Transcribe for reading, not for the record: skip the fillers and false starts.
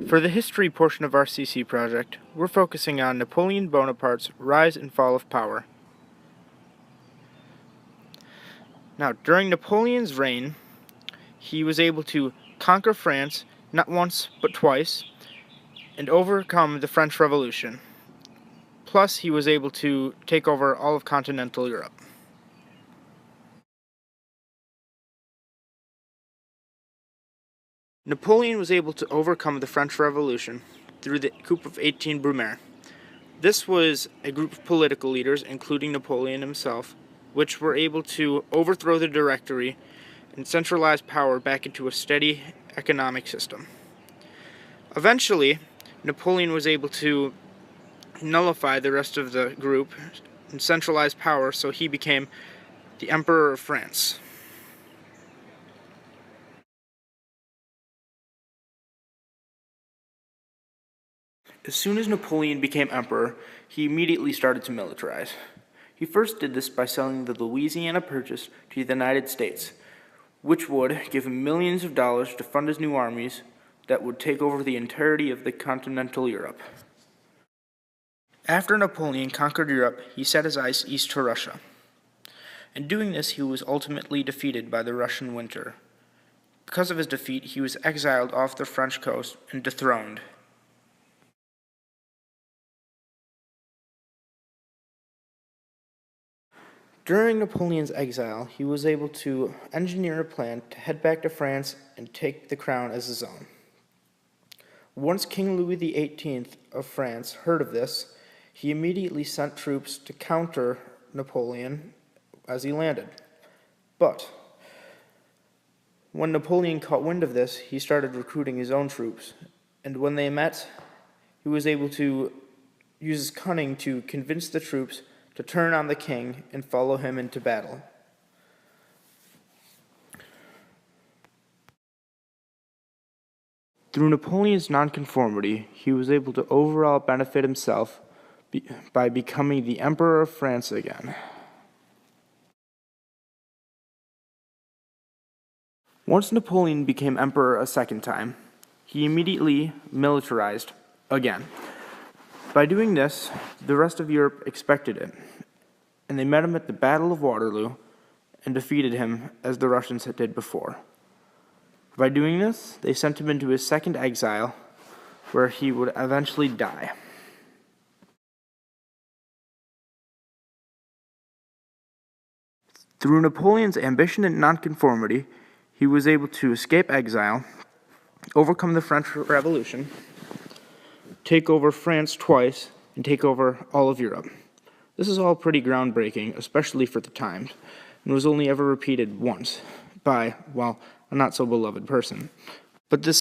For the history portion of our CC project, we're focusing on Napoleon Bonaparte's rise and fall of power. Now, during Napoleon's reign, he was able to conquer France not once but twice and overcome the French Revolution. Plus, he was able to take over all of continental Europe. Napoleon was able to overcome the French Revolution through the coup of 18 Brumaire. This was a group of political leaders, including Napoleon himself, which were able to overthrow the Directory and centralize power back into a steady economic system. Eventually, Napoleon was able to nullify the rest of the group and centralize power, so he became the Emperor of France. As soon as Napoleon became emperor, he immediately started to militarize. He first did this by selling the Louisiana Purchase to the United States, which would give him millions of dollars to fund his new armies that would take over the entirety of the continental Europe. After Napoleon conquered Europe, he set his eyes east to Russia. In doing this, he was ultimately defeated by the Russian winter. Because of his defeat, he was exiled off the French coast and dethroned. During Napoleon's exile, he was able to engineer a plan to head back to France and take the crown as his own. Once King Louis XVIII of France heard of this, he immediately sent troops to counter Napoleon as he landed. But when Napoleon caught wind of this, he started recruiting his own troops, and when they met, he was able to use his cunning to convince the troops to turn on the king and follow him into battle. Through Napoleon's nonconformity, he was able to overall benefit himself by becoming the Emperor of France again. Once Napoleon became emperor a second time, he immediately militarized again. By doing this, the rest of Europe expected it, and they met him at the Battle of Waterloo and defeated him as the Russians did before. By doing this, they sent him into his second exile, where he would eventually die. Through Napoleon's ambition and nonconformity, he was able to escape exile, overcome the French Revolution, take over France twice, and take over all of Europe. This is all pretty groundbreaking, especially for the times, and was only ever repeated once by, well, a not-so-beloved person. But this